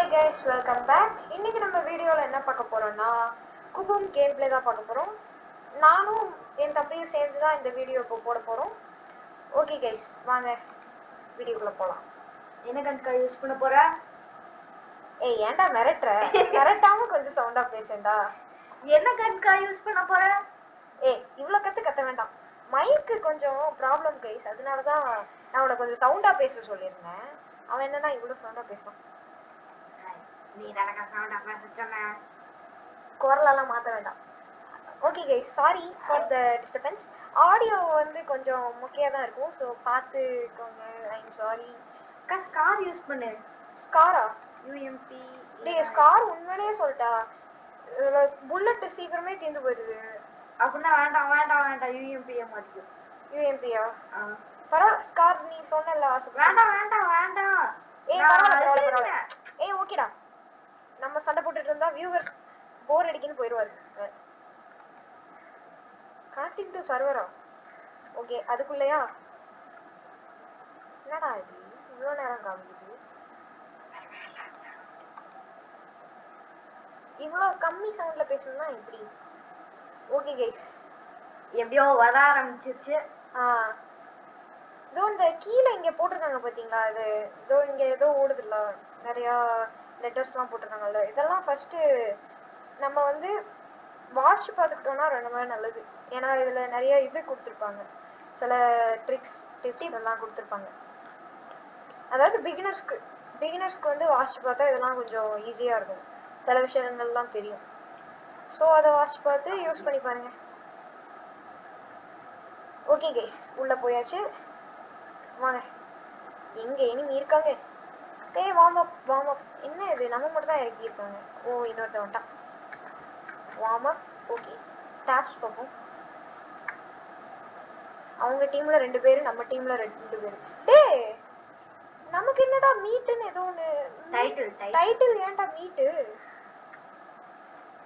Hi guys, welcome back. இன்னைக்கு நம்ம வீடியோல என்ன பார்க்க போறோம்னா குபும் கேம் பிளே தான் பார்க்க போறோம். நானும் என் தம்பியும் சேர்ந்து தான் இந்த வீடியோ இப்போ போட போறோம். ஓகே கைஸ், வாங்க வீடியோக்குள்ள போலாம். என்ன கண்கா யூஸ் பண்ண போற? ஏய் ஏன்டா மிரட்டுற? மிரட்டாம கொஞ்சம் சவுண்டா பேசேன்டா. என்ன கண்கா யூஸ் பண்ண போற? ஏய் இவ்வளவு கத்த வேண்டாம். மைக்கு கொஞ்சம் ப்ராப்ளம் கைஸ், அதனால தான் நான் அவனை கொஞ்சம் சவுண்டா பேச சொல்லியிருந்தேன். அவன் என்னன்னா இவ்வளவு சவுண்டா பேசுறான். நீ தானக்கா சவுண்டா பேச சொன்ன. குரலெல்லாம் மாற்ற வேண்டாம். Okay guys, sorry for the disturbance. Audio வந்து கொஞ்சம் முக்கியம் தான் இருக்கும், ஸோ பார்த்துக்கோங்க. I'm sorry. அக்கா ஸ்கார் யூஸ் பண்ணு. ஸ்காரா? யூஎம்பி. டேய் ஸ்கார் உண்மையிலேயே சொல்லிட்டா, புல்லட் சீக்கிரமே தீர்ந்து போயிடுது. அப்படின்னா வேண்டாம் வேண்டாம் வேண்டாம், யூஎம்பியை மாற்றிக்கோ. யூஎம்பியா? பரவாயில்ல, ஸ்கார் நீ சொன்னல ஆசை. வேண்டாம் வேண்டாம் வேண்டாம். ஏய் பரவாயில்ல. ஏய் ஓகேடா, நம்ம சண்டை போட்டுட்டு இருந்தா வியூவர்ஸ் போர் அடிக்குன்னு போயிடுவாரு. கனெக்டிங் டு சர்வரா? ஓகே, அதுக்குள்ளயா? என்னடா இது இவ்வளோ நேரம் காமிக்குது? இவ்வளோ கம்மி சவுண்ட்ல பேசணும்னா எப்படி? ஓகே கைஸ், எப்படியோ வர ஆரம்பிச்சிருச்சு. இதோ இந்த கீழே இங்கே போட்டிருக்காங்க பார்த்தீங்களா? அது இதோ இங்கே ஏதோ ஓடுதுல்ல, நிறையா லெட்டர்ஸ்லாம் போட்டிருக்காங்கல்ல. இதெல்லாம் ஃபர்ஸ்ட் நம்ம வந்து வாட்ச் பார்த்துக்கிட்டோம்னா ரொம்ப நல்லது. ஏன்னா இதில் நிறைய இது கொடுத்துருப்பாங்க, சில ட்ரிக்ஸ் டிப்ஸ் எல்லாம் கொடுத்துருப்பாங்க. அதாவது பிகினர்ஸ்க்கு வந்து வாட்ச் பார்த்தா இதெல்லாம் கொஞ்சம் ஈஸியாக இருக்கும், சில விஷயங்கள்லாம் தெரியும். ஸோ அதை வாட்ச் பார்த்து யூஸ் பண்ணி பாருங்க. ஓகே கைஸ், உள்ள போயாச்சு. வாங்க, எங்க எனிமி இருக்காங்க? ஏய் வார்ம் அப். என்ன இது, நம்ம மட்டும் தான் இறக்கி இருக்காங்க. ஓ இன்னொருத்த வந்துட்டான். Warm up. ஓகே, டாப்ஸ் பார்ப்போம். அவங்க டீம்ல 2 பேரு, நம்ம டீம்ல 2 பேரு. டேய் நமக்கு என்னடா மீட்னு ஏதோ ஒன்று டைட்டில். ஏன்டா மீட்டு?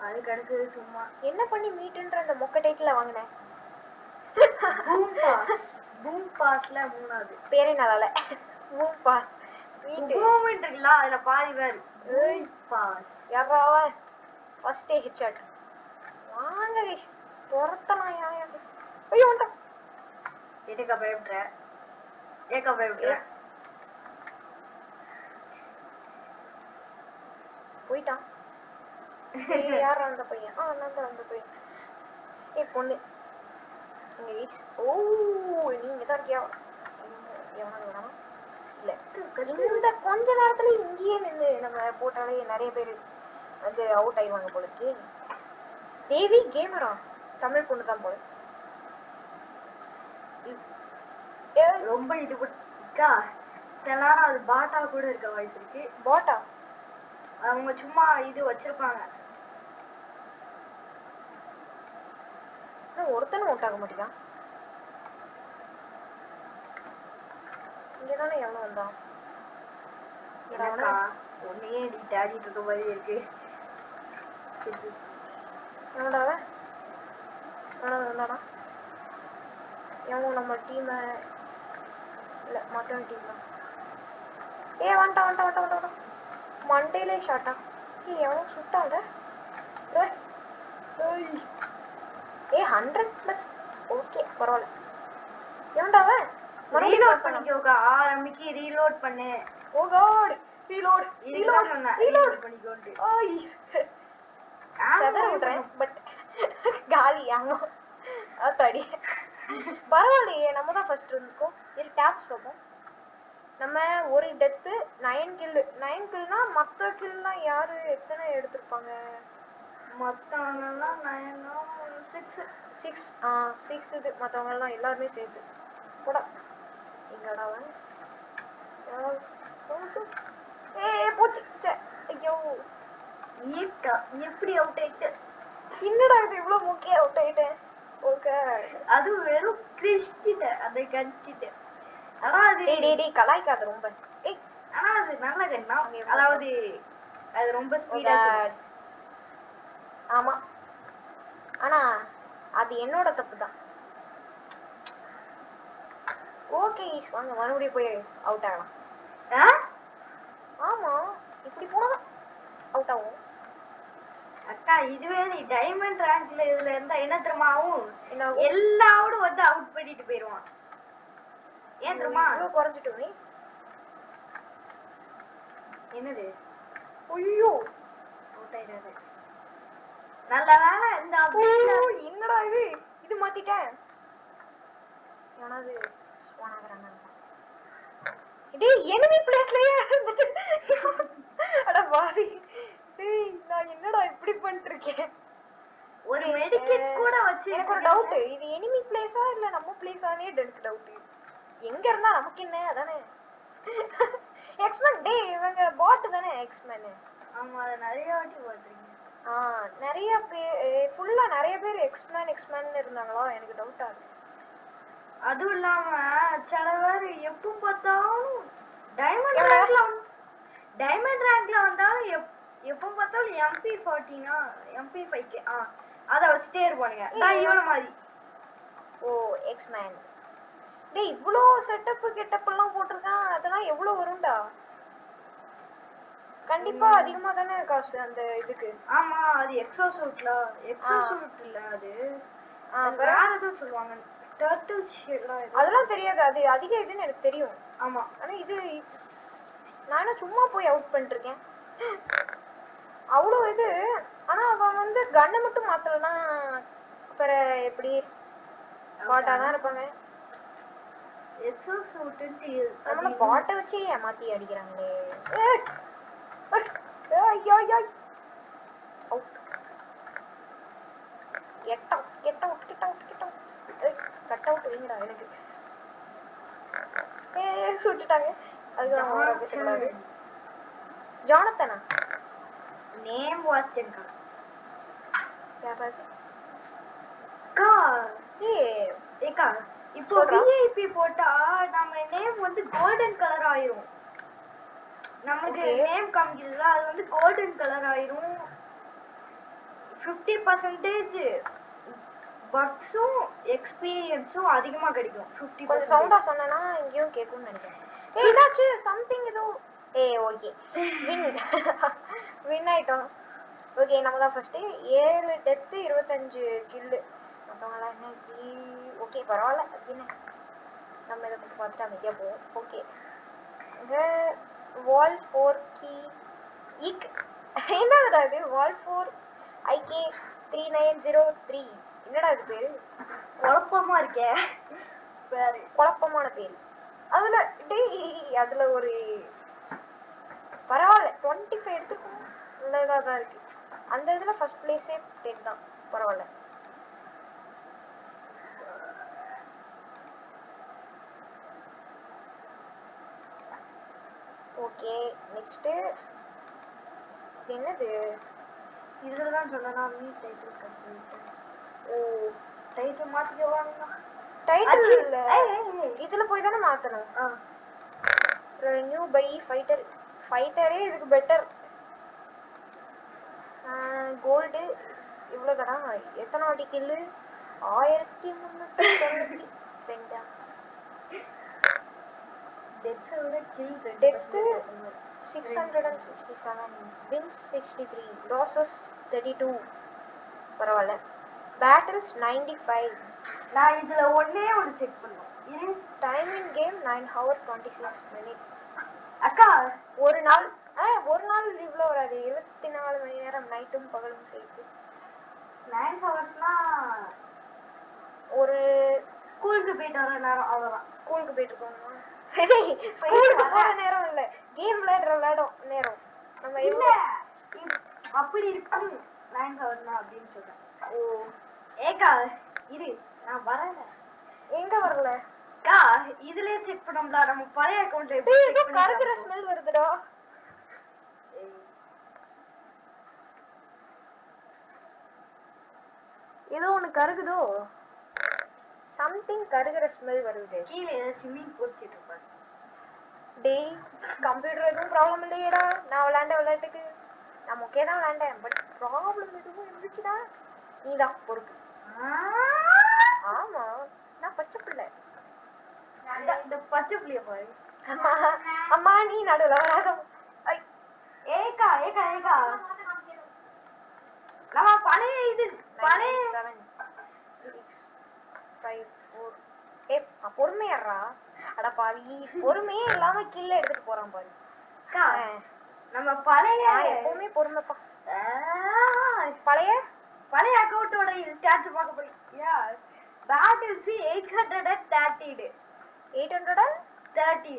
அது கிடைச்சது சும்மா. என்ன பண்ணி மீட்டுன்ற அந்த மொக்க டைட்டில் வாங்கினேன்? பூம் பாஸ்ல 3வது பேரே நல்லால. Boom pass. பூம் இருக்குல்ல, அதுல பாதி பேர் பூம் பாஸ். யாராவ ஃபர்ஸ்ட் ஹிட் ஷாட் வாங்க கைஸ், பொறுத்தலாம். யாரு? ஐயோ வந்துட்டான். ஏக்கா பயப்படுற. போயிட்டான். யார் அந்த பையன்? நான் தான் அந்த பையன். ஏய் பொண்ணு இங்க கைஸ். ஓ நீங்க தான் இருக்கியா? எவனாவது வேணாமா? இல்ல, இந்த கொஞ்ச நேரத்துல இங்கேயே நின்று நம்ம போட்டாலே நிறைய பேர் வந்து அவுட் ஆயிடுவாங்க போல இருக்கு. தேவி கேமரா தமிழ் பொண்ணு தான் போல. ரொம்ப இது இருக்கா, சில நேரம் அது பாட்டா கூட இருக்க வாய்ப்பு இருக்கு. பாட்டா? அவங்க சும்மா இது வச்சிருப்பாங்க. ஒருத்தனும் அவுட் ஆக மாட்டேங்கான். இங்கதானே எவனும் வந்தான்? ஒன்னையே நீ தேடிட்டு இருக்க மாதிரி இருக்கு. எவனாவ வந்தானா? எவன் நம்ம டீம் இல்ல மத்தவன் டீம் தான். வந்துட்டான். மண்டையிலே ஷாட்டா? எவனும் சுட்டாங்க. 100+. ஓகே பரவாயில்ல. எவன்டாவ? ரீலோட் பண்ணிக்கோக்கா, ஆரம்பிக்கு ரீலோட் பண்ணு. ஓ காட், ரீலோட் பண்ணிக்கோண்டு. செதற விடுறேன் பட் காலி ஆமா. அத்தாடி பரவாயில்லையே, நம்ம தான் ஃபர்ஸ்ட் இருக்கோம். இது டாப்ஸ் பார்ப்போம். நம்ம ஒரு டெத்து 9 கில்னா மற்ற கில்லாம் யாரு எத்தனை எடுத்திருப்பாங்க? மற்றவங்கெல்லாம் 6 இது, மற்றவங்கெல்லாம் எல்லாருமே சேர்த்து கூட. எங்கடா போச்சு. ஐயோ எப்படி அவுட் ஆயிட்டு? என்னடா இது இவ்வளவு முக்கிய அவுட் ஆயிட்டேன். ஓகே, அது வெறும் கிறிஸ்டிட்ட அதை கட்டிட்டு. ஆனா அது கலாய்க்காத ரொம்ப. ஆனா அது நல்ல கண்ணா, அதாவது அது ரொம்ப ஸ்பீடா. ஆமா, ஆனா அது என்னோட தப்பு தான். ஓகே வாங்க மறுபடியும் போய் அவுட் ஆகலாம். ஆமா இப்படி போனா ஆகும். அக்கா இதுவே நீ டைமண்ட் ரேங்க்ல இதுல இருந்தா என்ன தெரியுமா ஆகும்? என்ன ஆகும்? எல்லாரோடும் வந்து அவுட் பண்ணிட்டு போயிடுவான். ஏன் தெரியுமா? இவ்வளவு குறைஞ்சிட்டோம் நீ. என்னது? ஐயோ அவுட் ஆயிடாத. நல்ல வேளை இந்த என்னடா இது, இது மாத்திட்டேன். ஏனாது ஸ்பான் ஆகுறாங்க. டேய் எனிமி பிளேஸ்லயே இருந்துட்டு அட பாவி. டேய் நான் என்னடா இப்படி பண்ணிட்டு இருக்கேன். ஒரு மெடிக்கெட் கூட வச்சு எனக்கு ஒரு டவுட், இது எனிமி பிளேஸா இல்ல நம்ம பிளேஸானே எனக்கு டவுட். எங்க இருந்தா நமக்கு என்ன அதானே. எக்ஸ்மேன் டேய் இவங்க பாட் தானே எக்ஸ்மேன். ஆமா அத நிறைய வாட்டி பாத்துறீங்க. நிறைய பேர் ஃபுல்லா நிறைய பேர் எக்ஸ்மேன் இருந்தாங்களா, எனக்கு டவுட்டா இருக்கு. அதுவும் இல்லாம சில பேர் எப்ப பார்த்தாலும் டைமண்ட் ரேங்க்ல வந்தாலும் எப்ப பார்த்தாலும் MP14 MP5 அத வச்சுட்டே இருப்பானுங்க. இவன மாதிரி. ஓ எக்ஸ்மேன். டேய் இவ்ளோ செட்டப் கெட்டப் எல்லாம் போட்டுருக்கான், அதெல்லாம் எவ்வளவு வரும்டா? கண்டிப்பா அதிகமா தானே காசு அந்த இதுக்கு. ஆமா அது எக்ஸோசூட் இல்ல அது வேற ஏதோ சொல்லுவாங்க. டர்ட்டில் ஷெல்லாம் அதெல்லாம் தெரியாது, அது அதிக இதுன்னு எனக்கு தெரியும். ஆமா ஆனா இது நானும் சும்மா போய் அவுட் பண்ணிட்டு இருக்கேன். அவ்வளோ இது. ஆனா அவன் வந்து கண்ணை மட்டும் மாத்தலன்னா அப்புறம் எப்படி பாட்டா தான் இருப்பாங்க. நம்மள பாட்டை வச்சே ஏமாத்தி அடிக்கிறாங்களே. சுட்டுட்டாங்க. அதுக்கு ஜானத்தனா நேம் வாட்சன்கா யாராவது ஏக்கா இப்போ விஐபி போட்டா நம்ம நேம் வந்து கோல்டன் கலர் ஆயிரும். நமக்கு நேம் காமிக்குதுல அது வந்து கோல்டன் கலர் ஆயிரும். 50% பக்ஸும் எக்ஸ்பீரியன்ஸும் அதிகமா கிடைக்கும். 50%. கொஞ்சம் சவுண்டா சொன்னேன்னா இங்கேயும் கேட்கும்னு நினைக்கிறேன். ஏதாச்சு சம்திங் ஏதோ ஓகே வின் ஆயிட்டோம். ஓகே நம்ம தான் ஃபர்ஸ்ட். 7 டெத் 25 கில்லு. மற்றவங்களாம் என்ன இப்படி ஓகே பரவாயில்ல அப்படின்னு நம்ம இதை பற்றி பார்த்துட்டு அமைதியா போவோம். ஓகே வால் 4 கீ ஈக் என்னடா இது வால் 4 IK 3903 என்னடா இது பேரு குழப்பமா இருக்கே. குழப்பமான பேரு. அதுல டேய் அதுல ஒரு பரவாயில்ல 25 எடுத்துக்கும் நல்லதா தான் இருக்கு. அந்த இதுல ஃபர்ஸ்ட் பிளேஸே 10 தான் பரவாயில்ல. ஓகே நெக்ஸ்ட் என்னது இதுலதான் சொல்லலாம் நீ டைட்டில் கன்சல்ட். ஓ டைட்டில் மாத்திக்கவாங்க. டைட்டில் இல்ல இதுல போய் தானே மாத்தணும். நியூ பை ஃபைட்டரே இதுக்கு பெட்டர். கோல்டு இவ்வளவு தானா? எத்தனை வாட்டி கில்லு? 1392. டெத் 667 wins 63 losses 32 பரவாயில்ல. battles 95. நான் இதுல ஒண்ணே ஒரு செக் பண்ணோம். இது time in game 9 hours 26 minutes. அக்கா ஒரு நாள் இவ்வளோ வராது. 24 மணி நேரம் நைட்டும் பகலும் சேர்த்து 9 ஹவர்ஸ்னா ஒரு ஸ்கூலுக்கு போயிட்டு வர நேரம் அவ்வளவுதான். ஸ்கூலுக்கு போயிட்டு இருக்கோமா? ஸ்கூலுக்கு போற நேரம் இல்ல, கேம் விளையாடும் நேரம். நம்ம இல்ல அப்படி இருக்கும் 9 ஹவர்ஸ்னா அப்படின்னு சொல்றேன். ஓ ஏக்கா இரு நான் வரல. எங்க வரல? அக்கா இதுலயே செக் பண்ணோம்ல நம்ம பழைய அக்கவுண்ட்ல எப்படி செக் பண்ணி கருகிற ஸ்மெல் வருதுடா. ஏதோ ஒன்னு கருகுதோ, சம்திங் கருகிற ஸ்மெல் வருது. கீழே ஏதாவது ஸ்விம்மிங் போச்சிட்டு இருப்பாரு. டேய் கம்ப்யூட்டர் எதுவும் ப்ராப்ளம் இல்லையேடா. நான் விளையாண்ட விளையாட்டுக்கு நான் ஓகே தான் விளையாண்டேன். பட் ப்ராப்ளம் எதுவும் இருந்துச்சுடா நீதான் பொறுப்பு. ஆமா நான் பச்சை பிள்ளை. இந்த பச்சை பிள்ளைய பாரு. அம்மா நீ நடுவுல வராத. ஏக்கா பழைய இது பழைய 7 6 5 4 ஏ பொறுமையாடுறா. அட பாவி பொறுமையே இல்லாம கீழே எடுத்துட்டு போறான் பாரு. அக்கா, நம்ம பழைய நான் எப்பவுமே பொறுமைப்பா. பழைய பழைய அக்கவுண்டோட ஸ்டாட்ஸ் பார்க்க போறியா? Battles 813 813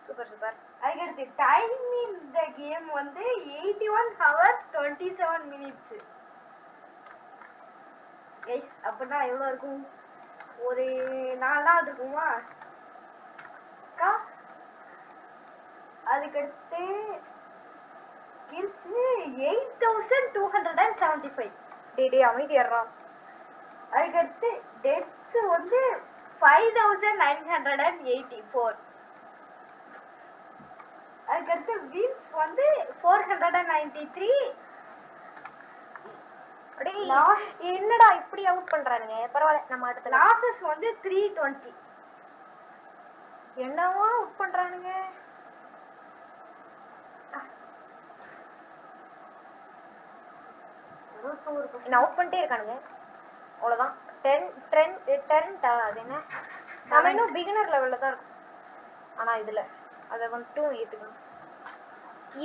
super super. அதுக்கடுத்து டைம் இந்த கேம் வந்து 81 hours 27 minutes. கைஸ் அப்படின்னா எவ்வளவு இருக்கும்? ஒரு 4 நாள் இருக்குமா அக்கா? அதுக்கடுத்து கில்ஸ் 8275. டேய் அமைதியாடுறா. அதுக்கடுத்து டெத்ஸ் வந்து 5984. அதுக்கடுத்து வின்ஸ் வந்து 493. என்னடா இப்படி அவுட் பண்றானுங்க? பரவாயில்ல நம்ம அடுத்த லாசஸ் வந்து 320. என்னவா அவுட் பண்றானுங்க? என்ன அவுட் பண்ணிட்டே இருக்கானுங்க. அவ்வளவுதான். 10 அது என்ன? நம்ம இன்னும் பிகினர் லெவல்ல தான் இருக்கும். ஆனா இதுல அத மட்டும் ஏத்துக்கணும்.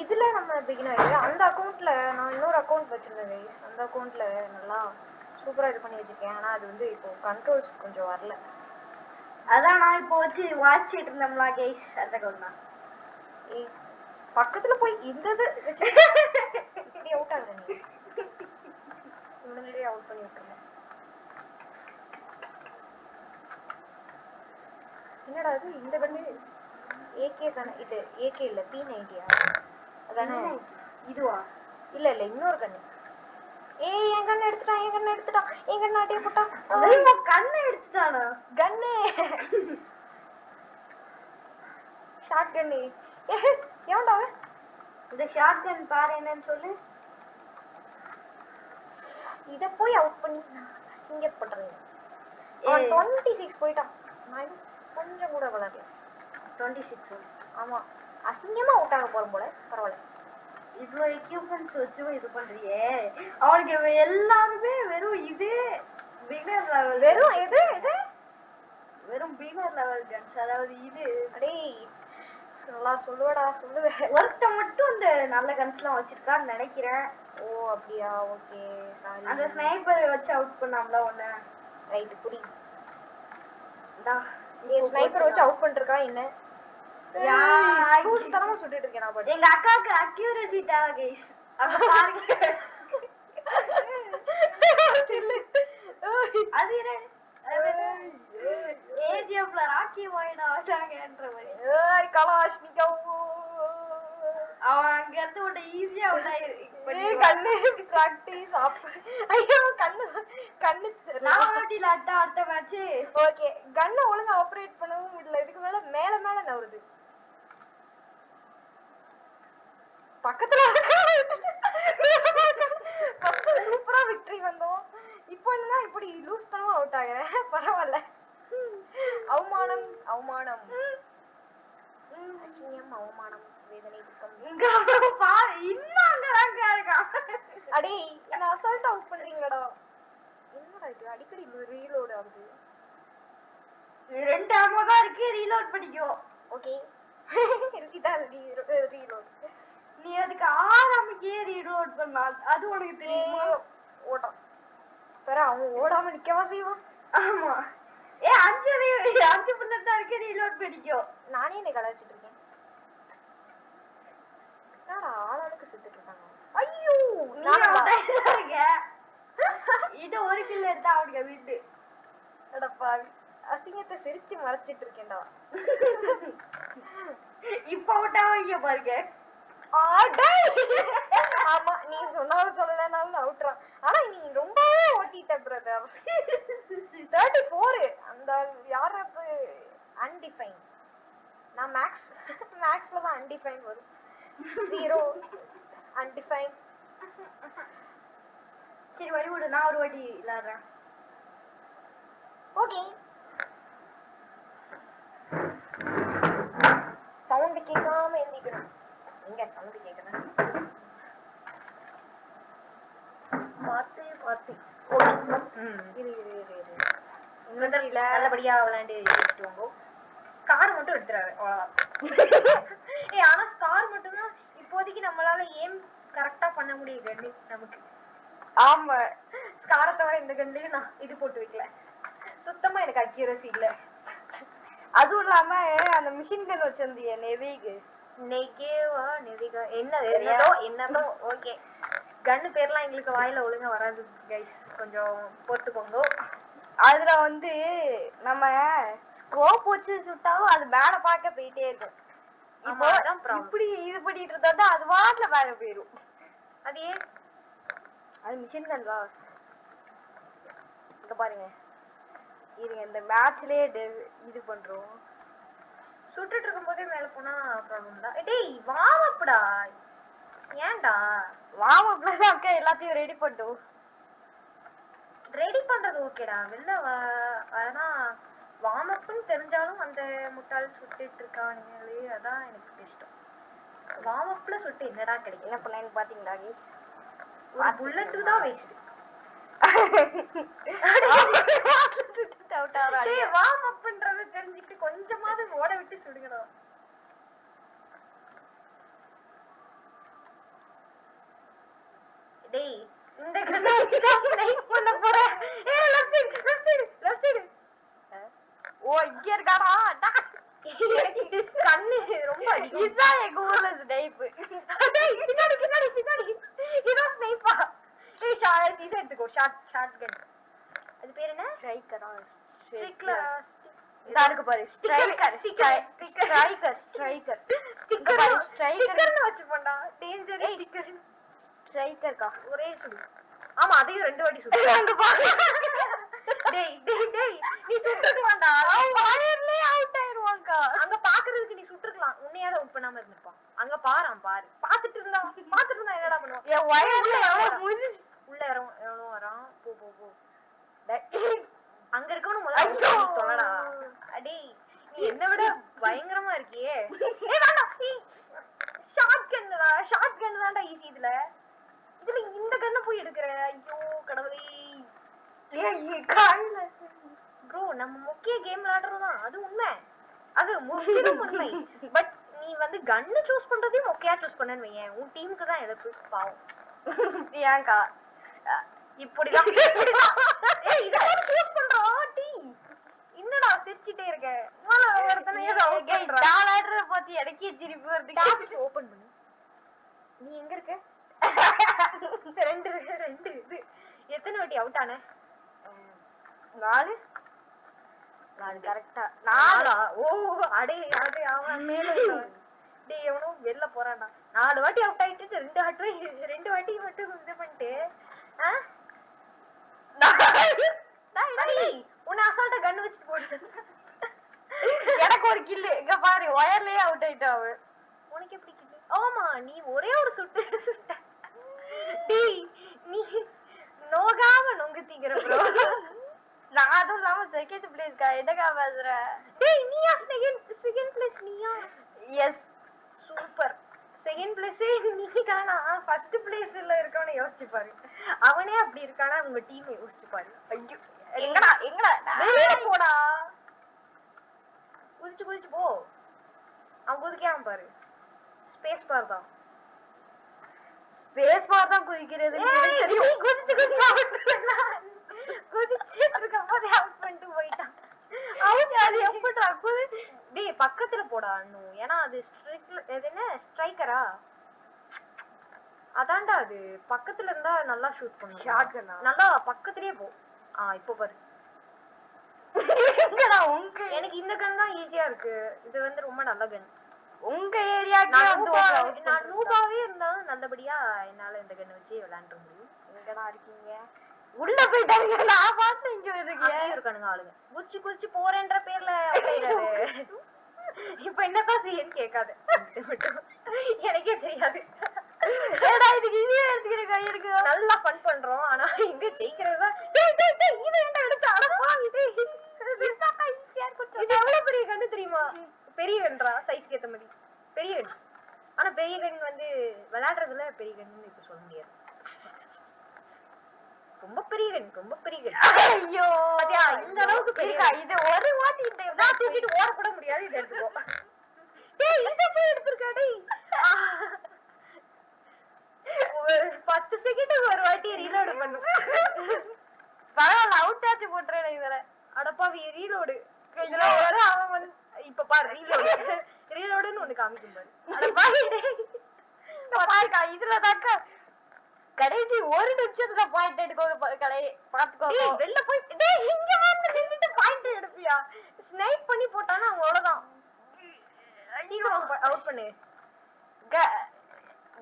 இதுல நம்ம பிகினர். அந்த அக்கவுண்ட்ல நான் இன்னொரு அக்கவுண்ட் வச்சிருந்தேன் கைஸ். அந்த அக்கவுண்ட்ல நல்லா சூப்பரா இது பண்ணி வச்சிருக்கேன். ஆனா அது வந்து இப்போ கண்ட்ரோல்ஸ் கொஞ்சம் வரல. அதான் நான் இப்போ வச்சு வாட்சிட்டு இருந்தோம்ல கைஸ், அந்த அக்கவுண்ட் தான். ஏய் பக்கத்துல போய் இந்த இது வச்சு இப்படி அவுட் ஆகுற நீ. முன்னாடியே அவுட் பண்ணி விட்டுருந்தேன். என்னடா இது? இந்த கண்ணு ஏகே தானே இது? ஏகே இல்ல P90 அதானே? இதுவா? இல்ல இல்ல இன்னொரு கண்ணு. ஏய் என் கண்ணு எடுத்துட்டான், என் கண்ணு எடுத்துட்டான், என் கண்ணு அடியே போட்டான். ஐயோ கண்ணை எடுத்துட்டானா? கண்ணு ஷார்ட் கண்ணு. எவன்டா அவன்? இந்த ஷார்ட் கன் பாரு என்னன்னு சொல்லு. இத போய் அவுட் பண்ணி அசிங்கப்படுறேன். அவன் 26 போயிட்டான். நான் கொஞ்சம் கூட வளரல. 26. ஆமா அசிங்கமா அவுட் ஆக போறோம் போல. பரவாயில்ல. இவ்வளோ எக்யூப்மெண்ட்ஸ் வச்சு இது பண்றியே. அவனுக்கு எல்லாருமே வெறும் இது பிகினர் லெவல். வெறும் எது இது? வெறும் பிகினர் லெவல் கன்ஸ். அதாவது இது டேய் நல்லா சொல்லுவடா சொல்லுவேன். ஒருத்த மட்டும் இந்த நல்ல கன்ஸ்லாம் வச்சிருக்கான்னு நினைக்கிறேன். ஓ அப்படியா? Okay sorry. அந்த ஸ்னைப்பர் வச்சு அவுட் பண்ணாமல ஒண்ணு. ரைட் புடி. ஏ ஸ்னைப்பர் வச்சு அவுட் பண்ணிருக்கா என்ன? லூஸ் தரமா சுட்டிட்டு இருக்கேன் நான் பாட்டு. எங்க அக்காக்கு அக்யூரசி தேவை கைஸ். அப்ப பாருங்க. அது என்ன? ஏஜிஎஃப்ல ராக்கி வாயினா ஆட்டாங்கன்ற மாதிரி. ஏய் கலாஷ்னிகவ். அவன் அங்க இருந்து உட ஈஸியா ஏய் கண்ணு பிராக்டீஸ் ஆப். ஐயோ கண்ணு கண்ணு நாவட்டில அடுத்த மேட்ச். ஓகே கண்ணை ஒழுங்கா ஆபரேட் பண்ணவும் முடியல. இதுக்கு மேல மேல மேல நவுறுது. பக்கத்துல ஃபர்ஸ்ட் சூப்பரா விக்டரி வந்தோம். இப்போ என்னன்னா இப்படி லூஸ் தனமா அவுட் ஆகுறேன். பரவாயில்ல. அவமானம் அவமானம் அசிங்கம் அவமானம் வேதனை துக்கம். இன்னும் அங்கதாங்க இருக்கான். அடே என்ன அசால்ட்டா அவுட் பண்றீங்கடா. என்னடா இது அடிக்கடி ரீலோட் ஆகுது. 2 ஆமோ தான் இருக்கு. ரீலோட் பண்ணிக்கோ. ஓகே இருக்குதா ரீலோட். நீ அதுக்கு ஆரம்பிக்கே ரீலோட் பண்ணா அது உனக்கு தெரியுமா? ஓடான் வேற அவன் ஓடாம நிக்கவா செய்வான். ஆமா. ஏ 5 புல்லட் தான் இருக்கு. ரீலோட் பண்ணிக்கோ. நானே என்ன கலாச்சிட்டு இருக்கேன். என்னடா ஆளாளுக்கு சுத்திட்டு இருக்காங்க. ஐயோ நீங்க இது ஒரு கில் எடுத்தா அவனுக்கு வீட்டு. அடப்பா அசிங்கத்தை சிரிச்சு மறைச்சிட்டு இருக்கேன்டா. இப்ப விட்டா வைக்க பாருங்க. ஆமா நீ சொன்னாலும் சொல்லலனாலும் அவுட்றான். ஆனா நீ ரொம்பவே ஓட்டிட்ட பிரதர். 34 அந்த யாராவது அன்டிஃபைன். நான் மேக்ஸ்ல தான் அன்டிஃபைன் வரும். 0 அன்டிஃபைன். சரி வழி விடு. நான் ஒரு வாட்டி விளையாடுறேன். ஓகே சவுண்ட் கேட்காம எந்திக்கணும். எங்க சவுண்ட் கேட்கணும். பார்த்து பார்த்து இரு இரு இரு இரு இன்வென்டரியில நல்லபடியா விளையாண்டு எடுத்துட்டு வாங்க. ஸ்கார் மட்டும் எடுத்துறாரு அவ்வளவுதான். ஆனா ஸ்கார் மட்டும் தான் இப்போதைக்கு நம்மளால ஏம் கரெக்டா பண்ண முடியுது நமக்கு. ஆமா, ஸ்காரை தவிர இந்த கன்லயும் நான் இது போட்டு வைக்கல. சுத்தமா எனக்கு அக்யூரசி இல்ல. அதுவும் இல்லாம அந்த மிஷின் கன் வச்சிருந்திய நெவிகா என்னதோ ஓகே. கன்னு பேர்லாம் எங்களுக்கு வாயில ஒழுங்கா வராது கைஸ், கொஞ்சம் பொறுத்துக்கோங்க. அதுல வந்து நம்ம ஸ்கோப் வச்சு சுட்டாலும் அது மேல பார்க்க போயிட்டே இருக்கும். இப்போ இப்படி இது பண்ணிட்டு இருந்தா அது வாட்ல மேல போயிரும். அது ஏன்? அது மிஷின் கன்லா. இங்க பாருங்க, இருங்க இந்த மேட்ச்லயே இது பண்றோம். சுட்டுட்டு இருக்கும் போதே மேல போனா ப்ராப்ளம் தான். டேய் வார்ம் அப்டா. ஏன்டா வார்ம் அப்ல தான் எல்லாத்தையும் ரெடி பண்ணிட்டோம். ரெடி பண்றது ஓகேடா, வெளில ஆனா வார்ம் அப்னு தெரிஞ்சாலும் அந்த முட்டாள் சுட்டுட்டு இருக்கானுங்களே, அதான் எனக்கு இஷ்டம். வார்ம் அப்ல சுட்டு என்னடா கிடைக்கும்? என்ன பண்ணேன்னு பாத்தீங்களா கைஸ்? ஒரு புல்லட் தான் வேஸ்ட். சுட்டு அவுட்டாரா? டேய் வார்ம் அப்ன்றத தெரிஞ்சிட்டு கொஞ்சமாவது ஓட விட்டு சுடுங்கடா. டேய் இந்த கன்ன வச்சுட்டா ஸ்னைப் பண்ண போற. ஏய் லெஃப்ட் சைடு. ஓ இங்க இருக்காடா. கண்ணு ரொம்ப அடிக்கும். இதான் எங்க ஊர்ல ஸ்னைப். டேய் பின்னாடி இதான் ஸ்னைப்பா? ஏய் இது எடுத்துக்கோ, ஷார்ட் கன். அது பேர் என்ன? ஸ்ட்ரைக்கரா? ஸ்ட்ரிக்லரா? இதா இருக்கு பாரு, ஸ்டிக்கர்னு வச்சுப்போம்டா. Danger sticker. ஸ்ட்ரைக்கர்க்கா ஒரே சுடு. ஆமா அதையும் 2 வாட்டி சுடு. டேய் நீ சுட்டுட்டு வாடா. வயர்லயே அவுட் ஆயிருவாங்கா. அங்க பாக்குறதுக்கு நீ சுட்டுறலாம், உன்னையாவது அவுட் பண்ணாம இருந்திருப்பான். அங்க பாரு பாத்துட்டு இருந்தா என்னடா பண்ணுவான்? என் வயர்ல உள்ள எவனோ வரான். போ அங்க இருக்கவனு முதல்ல தொலைடா. டேய் நீ என்ன விட பயங்கரமா இருக்கியே. ஏய் வேண்டாம், ஷார்ட் கன் தான்டா ஈஸி. இதுல இந்த கன்ன போய் எடுக்கற. ஐயோ கடவுளே. ப்ரோ நம்ம முக்கிய கேம் விளையாடுறதுதான், அது உண்மை, அது முற்றிலும் உண்மை. பட் நீ வந்து கன்னு சூஸ் பண்றதையும் மொக்கையா சூஸ் பண்ணன்னு வையேன், உன் டீமுக்கு தான் எதற்கு பாவம். பிரியாங்கா இப்படிதான் ஏய் இத சூஸ் பண்றோம் டீ. என்னடா சிரிச்சிட்டே இருக்க? விளையாடுறத பத்தி எனக்கே சிரிப்பு வருது. டாப்ஸ் ஓபன் பண்ணு. நீ எங்க இருக்க? ரெண்டு இது எத்தனை வாட்டி அவுட் ஆன? 4 கரெக்டா 4. ஓ அடே அது அவன் மேல டேய் எவனோ வெளில போறான்டா. 4 வாட்டி அவுட் ஆயிட்டு 2 வாட்டி மட்டும் இது பண்ணிட்டு உன்னை அசால்ட்டா கன் வச்சுட்டு போடு. எனக்கு ஒரு கில்லு. இங்க பாரு வயர்லயே அவுட் ஆயிட்டாவு. உனக்கு எப்படி கில்லு? ஆமா நீ ஒரே ஒரு சுட்ட. டேய் நீ நோகாம நொங்குத்தீங்கற ப்ரோ. நான் அதுவும் இல்லாம செகண்ட் பிளேஸ்க்கா என்னக்கா பேசுற? டேய் நீயா செகண்ட் பிளேஸ்? நீயா? Yes super. செகண்ட் பிளேஸே நீ தானா? ஃபர்ஸ்ட் பிளேஸ்ல இருக்கவனை யோசிச்சு பாரு. அவனே அப்படி இருக்கானா, உங்க டீம் யோசிச்சு பாரு. ஐயோ எங்கடா வெளிய போடா. குதிச்சு போ. அவன் குதிக்காம பாரு. ஸ்பேஸ் பார் தான். ஸ்பேஸ் பார் தான் குதிக்கிறது. நீ குதிச்சு இருக்கும்போதே அவுட் பண்ணிட்டு போயிட்டான். அது எப்படிடா டேய் பக்கத்துல போடா இன்னும். ஏன்னா அது ஸ்ட்ரைக்கரா அதான்டா, அது பக்கத்துல இருந்தா நல்லா ஷூட் பண்ணும். ஷாட் கன்னா நல்லா பக்கத்துலயே போ. இப்போ பாரு. எனக்கு இந்த கன் தான் ஈஸியா இருக்கு. இது வந்து ரொம்ப நல்ல கன். உங்க ஏரியாக்கு நான் நூபாவே இருந்தாலும் நல்லபடியா என்னால இந்த கன் வச்சு விளையாட முடியும். எங்கடா இருக்கீங்க? உள்ள போயிட்டாங்க. நான் பாத்து இங்க இருக்கேன். இருக்கானுங்க ஆளுங்க. குதிச்சு போறேன்ற பேர்ல இப்ப என்னதான் செய்யன்னு கேட்காது. எனக்கே தெரியாது. ஏடா இதுக்கு ஈஸியா எடுத்துக்கிறேன். எனக்கு நல்லா ஃபன் பண்றோம். ஆனா இங்க ஜெயிக்கிறது தான். இது என்ன எடுத்து அடப்பா. இது எவ்வளவு பெரிய கண்ணு தெரியுமா? பெரிய கன்றா சைஸ்க்கு ஏத்த மாதிரி பெரிய கண். ஆனா பெரிய கண் வந்து விளையாடுறதுல பெரிய கண்ணுன்னு இப்ப சொல்ல முடியாது. ரொம்ப பெரிய கன் ரொம்ப பெரிய கன். ஐயோ பாத்தியா இந்த அளவுக்கு பெரிய இது ஒரு வாட்டி இந்த நான் தூக்கிட்டு ஓட கூட முடியாது. இதை எடுத்துக்கோ. டேய் இத போய் எடுத்துருக்கா டேய். ஒரு 10 செகண்ட் ஒரு வாட்டி ரீலோட் பண்ணு. பரவாயில்ல அவுட் ஆச்சு போட்டுறேன் இதுல. அடப்பாவி ரீலோடு இதுல வர அவன் வந்து இப்ப பாரு ரீலோடுன்னு ஒண்ணு காமிக்கும் பாரு. அடப்பாவி பாருக்கா இதுல தாக்க கடைசி ஒரு நிமிஷத்துல பாயிண்ட் எடுக்கோங்க கடையை பாத்துக்கோங்க. வெளில போய் டேய் இங்க வந்து நின்னுட்டு பாயிண்ட் எடுப்பியா? ஸ்னைப் பண்ணி போட்டானா அவ்வளவுதான். சீக்கிரம் அவுட் பண்ணு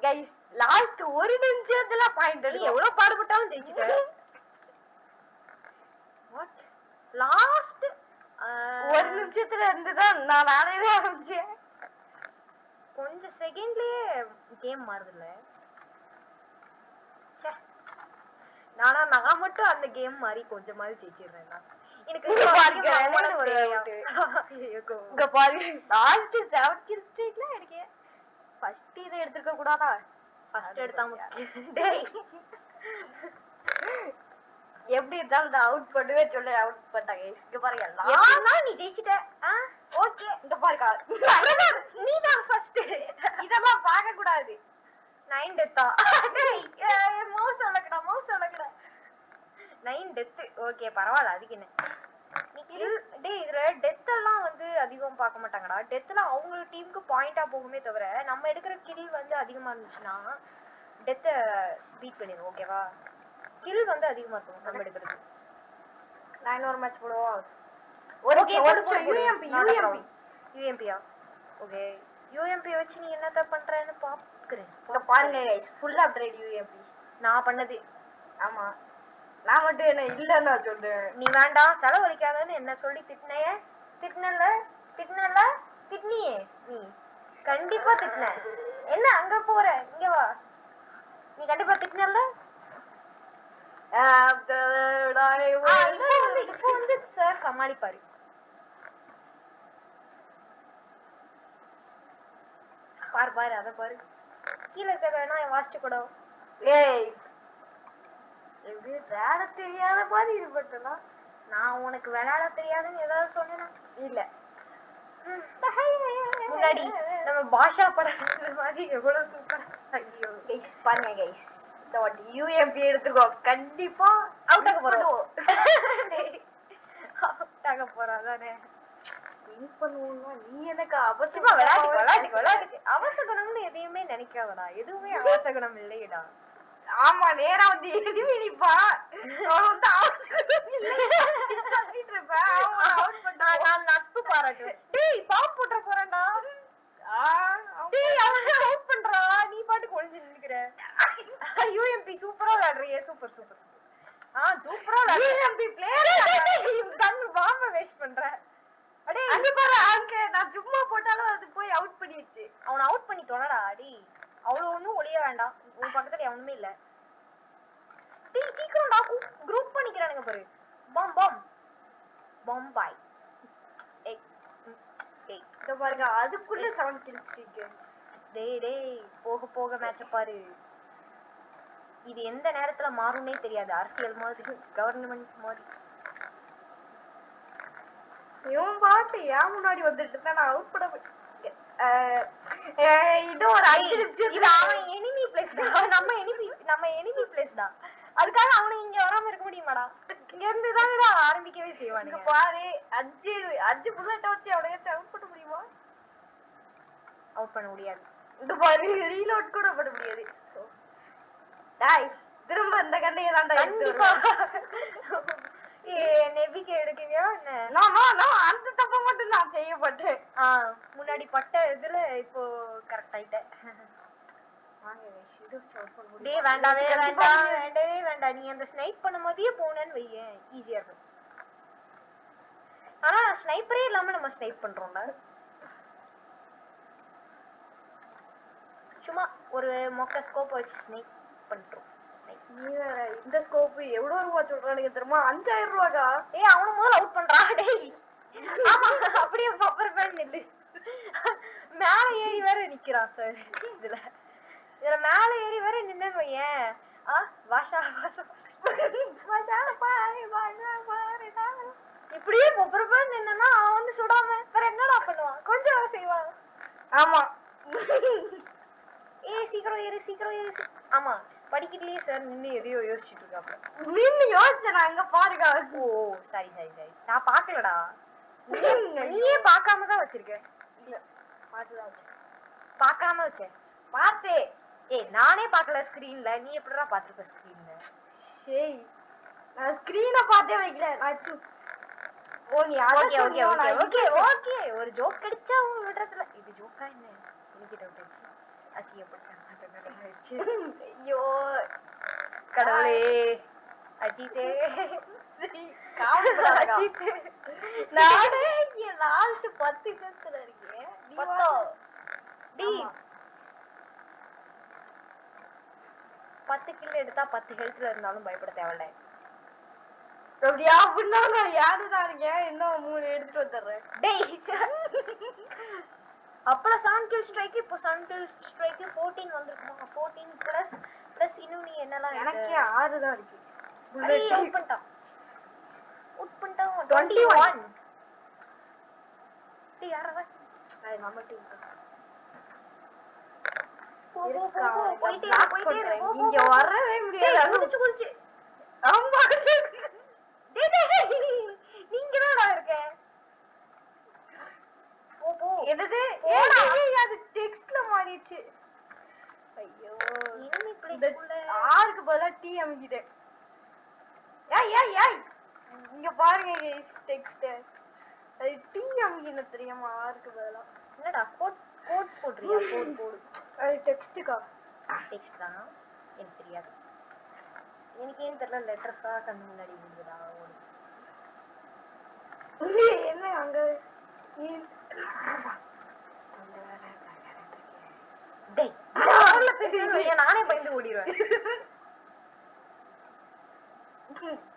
கைஸ். லாஸ்ட் ஒரு நிமிஷத்துல பாயிண்ட் நீ எவ்வளவு பாடுபட்டாலும் ஜெயிச்சிட்ட. வாட் லாஸ்ட் ஒரு நிமிஷத்துல இருந்துதான் நான் ஆடவே ஆரம்பிச்சேன். கொஞ்சம் செகண்ட்லயே கேம் மாறுதுல்ல. நான் மட்டும் அந்த கேம் மாதிரி கொஞ்சமாவது ஜெயிச்சிடுறேன். எனக்கு இங்க பாரு லாஸ்ட் 7 கில் ஸ்ட்ரீக்ல இருக்கேன். ஃபர்ஸ்ட் இத எடுத்துக்க கூடாதா? ஃபர்ஸ்ட் எடுத்தா டேய் எப்படி இருந்தாலும் நான் அவுட் பண்ணுவே சொல்லி அவுட் பண்ணிட்டாங்க. இங்க பாருங்க லாஸ்ட் நீ ஜெயிச்சிட்ட. ஓகே இங்க பாருங்க நீ தான் ஃபர்ஸ்ட். இதெல்லாம் பார்க்க கூடாது. 9 டெத்தா? டேய் மவுஸ் வளக்கடா 9 டெத். ஓகே பரவாயில்ல. அதுக்கு என்ன நீ கில் டேய் இதுல டெத் எல்லாம் வந்து அதிகம் பார்க்க மாட்டாங்கடா. டெத்ல அவங்க டீமுக்கு பாயிண்டா போகுமே தவிர நம்ம எடுக்கிற கில் வந்து அதிகமா இருந்துச்சுன்னா டெத்த பீட் பண்ணிடும். ஓகேவா? கில் வந்து அதிகமா இருக்கும் நம்ம எடுக்கிறது. நான் ஒரு மேட்ச் போடுவோம். ஓகே யூஎம்பியா? ஓகே யூஎம்பி வச்சு நீ என்னத்த பண்றேன்னு பாக்குறேன். இங்க பாருங்க गाइस ஃபுல் அப்கிரேட் யூஎம்பி நான் பண்ணது. ஆமா நான் மட்டும் என்ன இல்லன்னா சொல்றேன். நீ வேண்டாம் செலவழிக்காதன்னு என்ன சொல்லி திட்டினியே. திட்டினியே நீ கண்டிப்பா திட்டின. என்ன அங்க போற இங்க வா. நீ கண்டிப்பா திட்டினல்ல. இப்போ வந்து சார் சமாளிப்பாரு. பாரு அத பாரு. கீழே இருக்க வேணா வாசிச்சு கூட. ஏய் எப்படி விளையாட தெரியாத மாதிரி இருப்பட்டனா? நான் உனக்கு விளையாட தெரியாதுன்னு ஏதாவது சொன்னேனா? இல்ல. முன்னாடி நம்ம பாஷா படத்துல மாதிரி எவ்வளவு சூப்பரா. ஐயோ गाइस பாருங்க गाइस இந்த வாட்டி யூஎம்பி எடுத்துக்கோ. கண்டிப்பா அவுட் ஆக போறோம். அவுட் ஆக போறாதானே. வின் பண்ணுவோம்னா நீ எனக்கு சும்மா விளையாட்டு அவசகுணம்னு எதையுமே நினைக்காதடா. எதுவுமே அவசகுணம் இல்லையடா. ஆமா நேரா வந்து எதிரி நிப்பா. அவன் வந்து அவசகுணம் இல்லை சொல்லிட்டு இருப்பேன். அவுட் பண்ணா நான் நட்பு பாராட்டு. டேய் பாப் போட்ற போறேன்டா. டேய் அவன் அவுட் பண்றா. நீ பாட்டுக்கு ஒளிஞ்சு நின்னுக்குற. யூஎம்பி சூப்பரா விளையாடுறியே. சூப்பர் சூப்பரா யூஎம்பி பிளேயர் கன் பாம்ப வேஸ்ட் பண்ற. அடே அங்க பாரு அங்க நான் சும்மா போட்டாலும் அது போய் அவுட் பண்ணிடுச்சு. அவன அவுட் பண்ணி தொலைடா. டேய் அவ்வளவு ஒண்ணும் ஒளிய வேண்டாம். உன் பக்கத்துல எவனுமே இல்ல. டேய் சீக்கிரம்டா குரூப் பண்ணிக்கறானுங்க பாரு. பாய். ஏய் இங்க பாருங்க அதுக்குள்ள 7 கில் ஸ்ட்ரீக். டேய் போக மேட்ச பாரு. இது எந்த நேரத்துல மாறும்னே தெரியாது. அரசியல் மாதிரி கவர்மெண்ட் மாதிரி. இவன் பாட்டு ஏன் முன்னாடி வந்துட்டு இருந்தா நான் அவுட் பண்ண இன்னும் ஒரு 5 நிமிஷம். இது அவன் எனிமி பிளேஸ்டா. நம்ம எனிமி பிளேஸ்டா. அதுக்காக அவனை இங்க வராம இருக்க முடியுமாடா? இங்க இருந்து தானடா ஆரம்பிக்கவே செய்வானுங்க. பாரு 5 புல்லட் வச்சு அவனைய அவுட் பண்ண முடியுமா? அவுட் பண்ண முடியாது. இந்த பாரு ரீலோட் கூட பண்ண முடியாது. டேய் திரும்ப இந்த கண்ணைய தான்டா கண்டிப்பா. நெவிக்கு எடுக்கவியா என்ன? நோ அந்த தப்ப மட்டும் நான் செய்யப்பட்டேன். முன்னாடி பட்ட இதுல இப்போ கரெக்ட் ஆயிட்டேன். டேய் வேண்டாம். நீ அந்த ஸ்னைப் பண்ணும்போதே போனேன்னு வையேன் ஈஸியா இருக்கும். ஆனா ஸ்னைப்பரே இல்லாம நம்ம ஸ்னைப் பண்றோம்ல. சும்மா ஒரு மொக்க ஸ்கோப் வச்சு ஸ்னைப் பண்றோம். இந்த ஸ்கோப் எவ்வளவு ரூபா சொல்றானுங்க தெரியுமா? 5000 ரூபாக்கா? ஏய் அவன முதல்ல அவுட் பண்றா. டேய் ஆமா அப்படியே பப்பர் பேன் நில்லு. மேல ஏறி வேற நிக்கிறான் சார். இதுல மேல ஏறி வேற நின்னு வையேன் பாஷா இப்படியே பொப்பரப்பா நின்னா அவன் வந்து சுடாம வேற என்னடா பண்ணுவான்? கொஞ்சம் வேலை செய்வான். ஆமா. சீக்கிரம் ஏறு. ஆமா, படிக்கட்டுலயே சார் நின்னு எதையோ யோசிச்சுட்டு இருக்காப்ல. நின்னு யோசிச்சேன் நான், அங்க பாருங்க. ஓ சரி நான் பாக்கலடா. நீயே பாக்காம தான் வச்சிருக்க. இல்ல பாத்துதான் வச்சேன். பாக்காம வச்சேன். பார்த்தே. நானே பாக்கல ஸ்கிரீன்ல, நீ எப்படிடா பாத்துருக்க ஸ்கிரீன்ல? சரி, நான் ஸ்கிரீனை பார்த்தே வைக்கல. ஓகே ஒரு ஜோக் கிடைச்சா அவங்க விடுறதுல. இது ஜோக்கா என்ன? எனக்கு டவுட் ஆயிடுச்சு. அசிங்கப்பட்டாச்சு. ஐயோ கடவுளே. அஜித்தே அஜித், நானே இங்க லாஸ்ட் 10 நிமிஷத்துல இருக்கேன். 10 கில் எடுத்தா 10 ஹெல்த்ல இருந்தாலும் பயப்பட தேவையில்ல. அப்படியா? அப்படின்னா நான் யாருதான் இருக்கேன், இன்னும் 3 எடுத்துட்டு வந்துடுறேன். டேய் அப்பல 7 கில் ஸ்ட்ரைக், இப்போ 7 கில் ஸ்ட்ரைக் 14 வந்திருக்குமா? 14 பிளஸ் இன்னும் நீ என்னலாம்? எனக்கே 6 தான் இருக்கு. புல்லட் அவுட் பண்ணிட்டான் 21. டேய் யாரடா? நான் நம்ம டீம் தான். போயிட்டே இரு. இங்க வரவே முடியாது. குதிச்சு ஆமா. நீங்க தான்டா இருக்க. போ என்னது? அது டெக்ஸ்ட்ல மாறிடுச்சு. ஐயோ, இனிமே ப்ளே ஸ்கூல்ல ஆருக்கு பதிலா டி அமுக்கிட்டேன். ஏய் இங்க பாருங்க गाइस, டெக்ஸ்ட் அது டி அமுக்கின தெரியுமா? ஆருக்கு பதிலா. என்னடா கோட் போடுறியா? போடு. அது டெக்ஸ்ட் தான். எனக்கு தெரியாது. எனக்கு ஏன் தெரியல, லெட்டர்ஸா கண்ணு முன்னாடி விழுதுடா. என்ன அங்க நானே பயந்து ஓடிடுவேன்.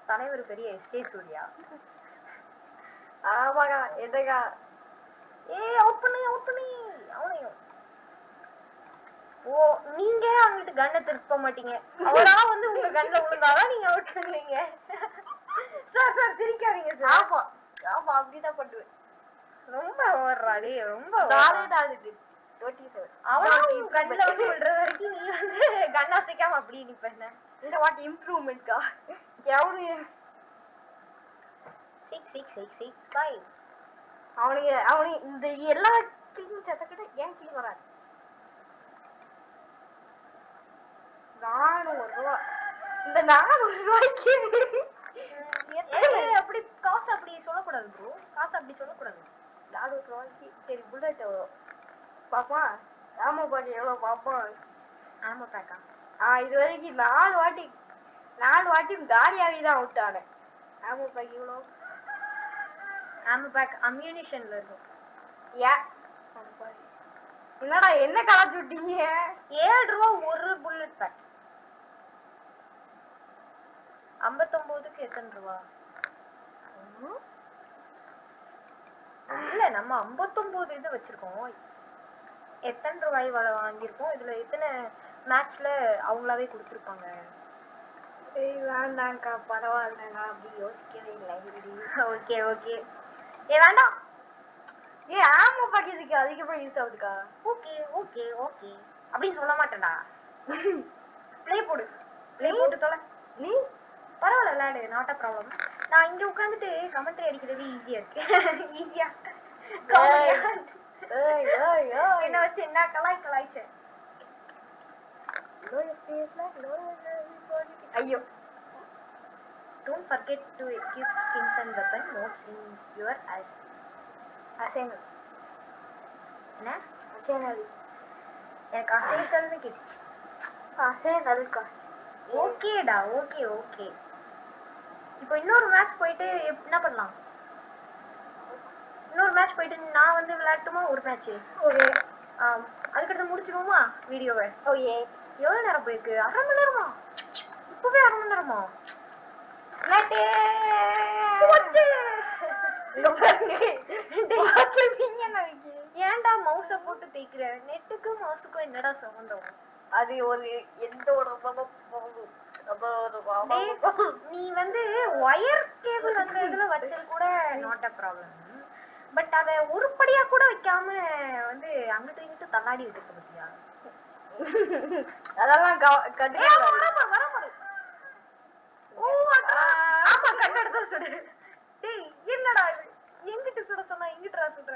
தலைவர் பெரிய எஸ்டேட் ஸ்டூடியா. ஆமாடா. எதகா அவுட் பண்ணி அவனையும். ஓ, நீங்க அவங்கிட்ட கண்ணை திருப்ப மாட்டீங்க. அவரா வந்து உங்க கண்ணுல விழுந்தாதான் நீங்க அவுட் பண்ணுவீங்க. சார் சிரிக்காதீங்க சார். ஆமா அப்படிதான் பண்ணுவேன். ரொம்ப ஓவர்றாடி, ரொம்ப 27. அவனா கண்ணுல வந்து விழுற வரைக்கும் நீ வந்து கண்ணா சிக்காம அப்படி நிப்ப. இந்த வாட் இம்ப்ரூவ்மெண்ட்கா எவனு 6 அவனுக்கு இந்த எல்லா கிளீன் சத்தக்கிட்ட ஏன் கிளீன் வராது? 400 ரூபாய். இந்த 400 ரூபாய்க்கு அப்படி காசு அப்படி சொல்லக்கூடாது ப்ரோ. காசு அப்படி சொல்லக்கூடாது. 400 ரூபாய்க்கு சரி புல்லட் எவ்வளோ பாப்பா? ஆமா பாட்டி எவ்வளோ பாப்போம். ஆமா பேக்கா. இது வரைக்கும் 4 வாட்டி காலியாகி தான் அவுட் ஆனேன். ஆமா பேக் இவ்வளோ. ஆமா பேக் அம்யூனிஷன்ல இருக்கும். என்னடா என்ன கலாச்சு விட்டீங்க? 7 ரூபாய் ஒரு புல்லட் பேக். 59க்கு எத்தனை ரூபா? இல்ல நம்ம 59 இது வச்சிருக்கோம். எத்தனை ரூபாய் வாங்கியிருக்கோம்? இதுல எத்தனை மேட்ச்ல அவங்களாவே கொடுத்துருப்பாங்க. வேண்டாம்க்கா பரவாயில்லக்கா, அப்படி யோசிக்கவே இல்லை. ஓகே வேண்டாம். ஆமா பாக்கிறதுக்கு அதிகமா யூஸ் ஆகுதுக்கா. ஓகே அப்படின்னு சொல்ல மாட்டேன்டா. ப்ளே போட்டு தொலை. நீ பரவாயில்ல விளையாடு, நாட் அ ப்ராப்ளம். நான் இங்க உட்காந்துட்டு கமெண்ட்ரி அடிக்கிறது ஈஸியா இருக்கு. ஈஸியா என்ன வச்சு என்ன கலாய்ச்சேன். ஐயோ, don't forget to equip skins and weapon modes in your arsenal. என்ன arsenal? எனக்கு அசேசல்னு கேட்டுச்சு. அசேனல்கா. ஓகேடா. ஓகே. இப்போ இன்னொரு மேட்ச் போயிட்டு என்ன பண்ணலாம்? இன்னொரு மேட்ச் போயிட்டு நான் வந்து விளையாட்டுமா ஒரு மேட்ச்? ஓகே. அதுக்கடுத்து முடிச்சிருவோமா வீடியோவை? ஓகே. எவ்வளவு நேரம் போயிருக்கு? 1/2 மணி நேரமா? இப்பவே 1/2 மணி நேரமா? ஏன்டா மவுஸ போட்டு தேய்க்கிற? நெட்டுக்கும் மவுஸுக்கும் என்னடா சம்பந்தம்? அது ஒரு எந்த ஒரு பக்கம் போகும். நீ வந்து ஒயர் கேபிள் அந்த இதுல வச்சது கூட நாட் அ ப்ராப்ளம். பட் அத உருப்படியா கூட வைக்காம வந்து அங்கிட்டு இங்கிட்டு தள்ளாடி வச்சிருக்க பத்தியா? அதெல்லாம் ஆமா கண்ணு எடுத்து சுடு. டேய் என்னடா இது? எங்கிட்ட சுட சொன்னா எங்கிட்டடா சுடுற?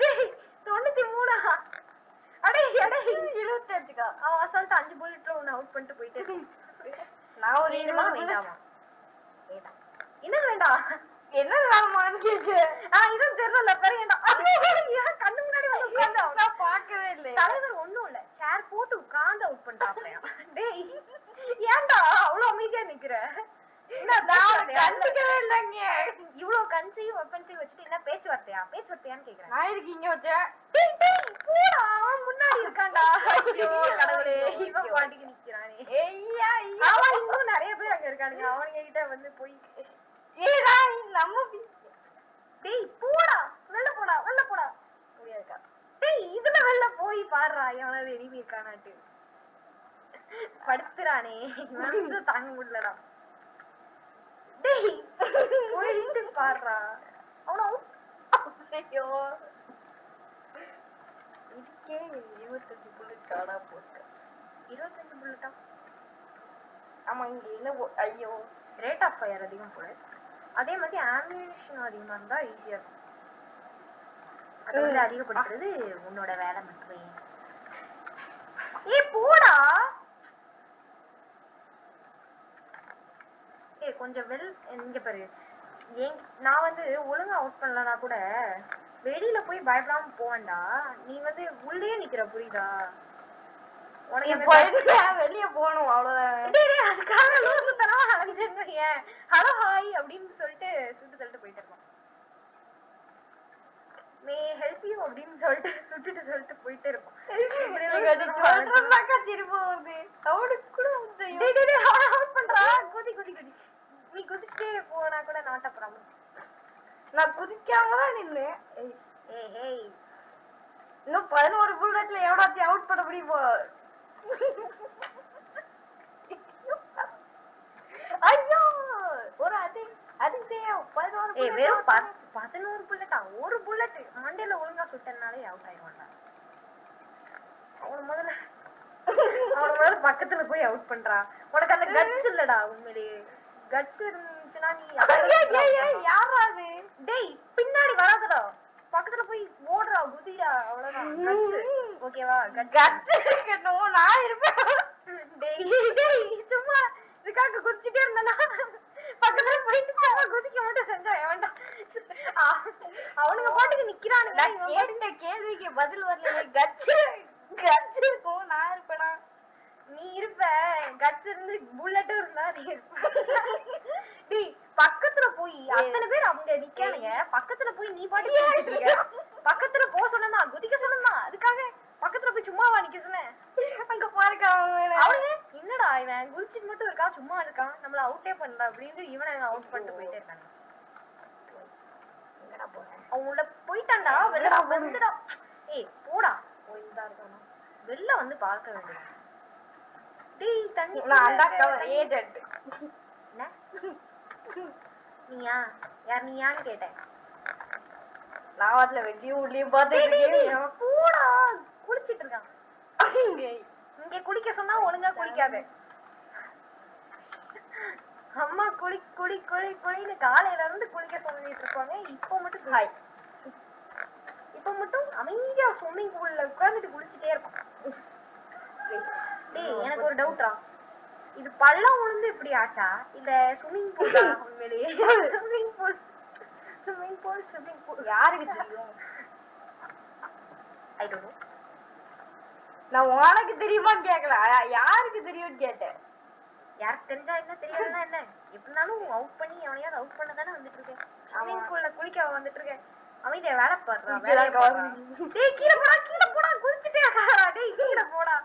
டேய் 93. அடே அடே 25. அவன் அசால்ட்டா 5 புல்லட்ல உன்னை அவுட் பண்ணிட்டு போயிட்டே இருக்கான். நான் ஒரு வேணுமா 20 வேண்டாமா? வேண்டாம். என்ன வேண்டாம்? என்ன வேணாமான்னு கேக்கு. இதுவும் தெரியல பெரியடா. ஏன் கண்ணு முன்னாடி வந்து உட்கார்ந்து நான் பார்க்கவே இல்லை. தலைவர் ஒண்ணும் இல்ல சேர் போட்டு உட்கார்ந்து அவுட் பண்றாப்லையா? டேய் ஏன்டா அவ்வளவு அமைதியா நிக்கிற? கண்டுக்கவே இல்லைங்க. இவ்வளவு கன்சையும் வெப்பன்ஸையும் வச்சுட்டு என்ன பேச்சுவார்த்தையான்னு கேக்குறேன். நான் இதுக்கு இங்க வச்சேன். டேய் டேய் போடா அவன் முன்னாடி இருக்கான்டா. ஐயோ கடவுளே இவன் பாட்டுக்கு நிக்கிறானே. ஐயா அவன் இன்னும் நிறைய பேர் அங்க இருக்கானுங்க. அவனுங்க கிட்ட வந்து போய் ஏடா நம்ம டேய் போடா வெளில போடா முடியாதுக்கா. டேய் இதுல வெளில போய் பாருடா எவனாவது எனிமி இருக்கானாட்டு. படுத்துறானே மனசு தாங்க முடியலடா. டேய் போயிட்டு பாருடா அவன. ஐயோ இதுக்கே 25 புல்லட் காணா போச்சு. 25 புல்லட்டா? ஆமா இங்க என்ன ஐயோ ரேட் ஆஃப் ஃபயர் அதிகம் போல. அதே மாதிரி ஆம்யூனிஷன் அதிகமா இருந்தா ஈஸியா இருக்கும். அது வந்து அதிகப்படுத்துறது உன்னோட வேலை மட்டுமே. ஏய் போடா. ஏய் கொஞ்சம் இங்க பாரு. நான் வந்து ஒழுங்கா அவுட் பண்ணலனா கூட வெளியில போய் பயப்படாம போவேன்டா. நீ வந்து உள்ளே நிக்கிற புரியுதா? வெளிய போகணும் அவ்வளவுதான். அதுக்காக லூசுத்தனமா அலைஞ்சிருந்தீங்க. ஹலோ ஹாய் அப்படின்னு சொல்லிட்டு சுட்டு தள்ளிட்டு போயிட்டு இருக்கோம். மே ஹெல்ப் யூ அப்படின்னு சொல்லிட்டு சுட்டுட்டு சொல்லிட்டு போயிட்டே இருக்கும். நீ குதிச்சுட்டே போனா கூட நாட் அ ப்ராப்ளம். நான் குதிக்காமதான் நின்னேன். இன்னும் 11 புல்லட்ல எவனாச்சும் அவுட் பண்ண முடியுமா? ஐயோ ஒரு அதிசயம் 11 வெறும் 11 புல்லட்டா? ஒரு புல்லட் மண்டையில ஒழுங்கா சுட்டனாலே அவுட் ஆயிடுவான்டா. அவன முதல்ல பக்கத்துல போய் அவுட் பண்றா. உனக்கு அந்த கட்ஸ் இல்லடா. உண்மையிலேயே கட்ஸ் இருந்துச்சுன்னா நீ யாராது? டேய் பின்னாடி வராதடா. பக்கத்துல போய் ஓடுறா குதிடா அவ்வளவுதான். கட்ஸ் ஓகேவா? கட்ஸ் இருக்கணும் நான் இருப்பேன். டேய் சும்மா இதுக்காக குதிச்சுட்டே இருந்தானா பக்கத்துல போயிட்டு சும்மா குதிக்க மட்டும் செஞ்சா எவன்டா? அவனுங்க பாட்டுக்கு நிக்கிறானுங்க. கேட்ட கேள்விக்கு பதில் வரலையே. கட்ஸ் இருக்கும் நான் இருப்பேனா? நீ இருப்ப. கட்ஸ் இருந்து புல்லட்டும் இருந்தா நீ இருப்ப. டேய் பக்கத்துல போய் அத்தனை பேர் அவங்க நிக்கானுங்க. பக்கத்துல போய் நீ பாட்டுக்கு குதிச்சிட்டு இருக்க. பக்கத்துல போ சொன்னா குதிக்க சொன்னா அதுக்காக பக்கத்துல போய் சும்மாவா நிக்க சொன்னேன்? அங்க பாருங்க அவனுங்க என்னடா இவன் குதிச்சிட்டு மட்டும் இருக்கான் சும்மா இருக்கான் நம்மள அவுட்டே பண்ணல அப்படின்னு இவனை அவுட் பண்ணிட்டு போயிட்டே இருக்காங்க. அவன் உள்ள போயிட்டான்டா. வெளில வந்துடா. ஏய் போடா. போயிட்டா இருக்கானா? வெளில வந்து பார்க்க வேண்டியது. டேய் தண்ணி ஏஜென்ட் என்ன? நீயா? யார் நீயான்னு கேட்டேன். நான் வரல வெட்டியும் உள்ளியும் பார்த்து போடா குளிச்சிட்டு இருக்கான். இங்க குளிக்க சொன்னா ஒழுங்கா குளிக்காத. அம்மா குளி குளி குளி குளின்னு காலையில இருந்து குளிக்க சொல்லிட்டு இருப்பாங்க. இப்ப மட்டும் அமைதியா ஸ்விம்மிங் பூல்ல உட்கார்ந்துட்டு குளிச்சுட்டே இருக்கும். டேய் எனக்கு ஒரு டவுட்ரா. இது பள்ளம் விழுந்து இப்படி ஆச்சா இல்ல ஸ்விம்மிங் பூலா? உண்மையிலேயே ஸ்விம்மிங் பூல் யாருக்கு தெரியும்? I don't know. நான் உனக்கு தெரியுமான்னு கேக்கல. யாருக்கு தெரியும்னு கேட்டேன். யாருக்கு தெரிஞ்சா என்ன தெரியலன்னா என்ன? எப்படினாலும் அவுட் பண்ணி அவனையாவது அவுட் பண்ண தானே வந்துட்டு இருக்கேன். ஸ்விம்மிங் பூல்ல குளிக்க வந்துட்டு இருக்கேன். அமைதியா வேலை பாடுறா. டேய் கீழே போடா குதிச்சுட்டே இருக்காடா. டேய் கீழே போடா.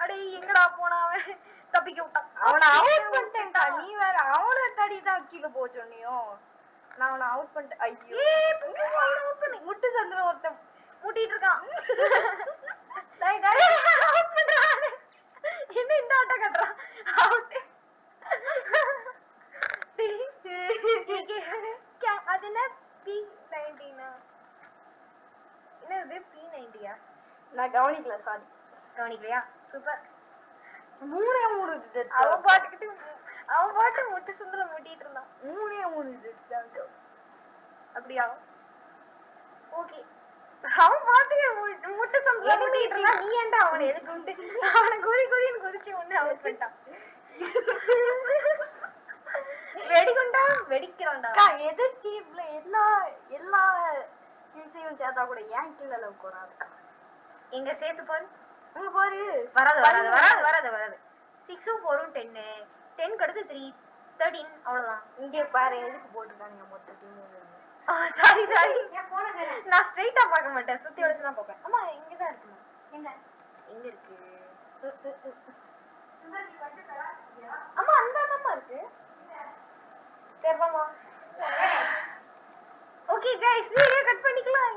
அடே எங்கடா போனா அவன்? தப்பிக்க விட்டான். அவனை அவுட் பண்ணிட்டேன்டா. நீ வேற அவனை தடிதான் கீழே போ சொன்னியோ. நான் அவனை அவுட் பண்ணிட்டேன். ஐயோ அவனை அவுட் பண்ணி முட்டு சந்திர ஒருத்தன் மூட்டிட்டு இருக்கான். நான் கவனிக்கல சாரி. கவனிக்கலையா? சூப்பர். மூணே மூணு death அவன் பாட்டு முட்டு சுந்தரம் முட்டிட்டு இருந்தான். மூணே மூணு death தான். அப்படியா? ஓகே. அவன் பாட்டுக்கு முட்டு சுந்தரம் முட்டிட்டு இருந்தான். நீ ஏன்டா அவனை எதுக்கு விட்டு அவனை குதின்னு குதிச்சு ஒண்ணு அவுட் பண்ணிட்டான். வெடிகுண்டா வெடிக்கிறான்டா. அக்கா, எதிர் டீம்ல எல்லா கில்ஸையும் சேர்த்தா கூட ஏன் கீழ அளவுக்கு வராதுக்கா? எங்க சேர்த்து பாரு. அங்க பாரு. வராது 6 4 10 10 கடுத்து 3 13 அவ்வளவுதான். இங்க பாரு எதுக்கு போட்டுருக்காங்க மொத்த டீம். சாரி நான் ஸ்ட்ரைட்டா பார்க்க மாட்டேன், சுத்தி வளைச்சு தான் பார்ப்பேன். அம்மா இங்கதான் இருக்கு. எங்க இருக்கு? அம்மா அந்த அம்மா இருக்கு. தெரியமா? ஓகே गाइस, வீடியோ கட் பண்ணிக்கலாம்.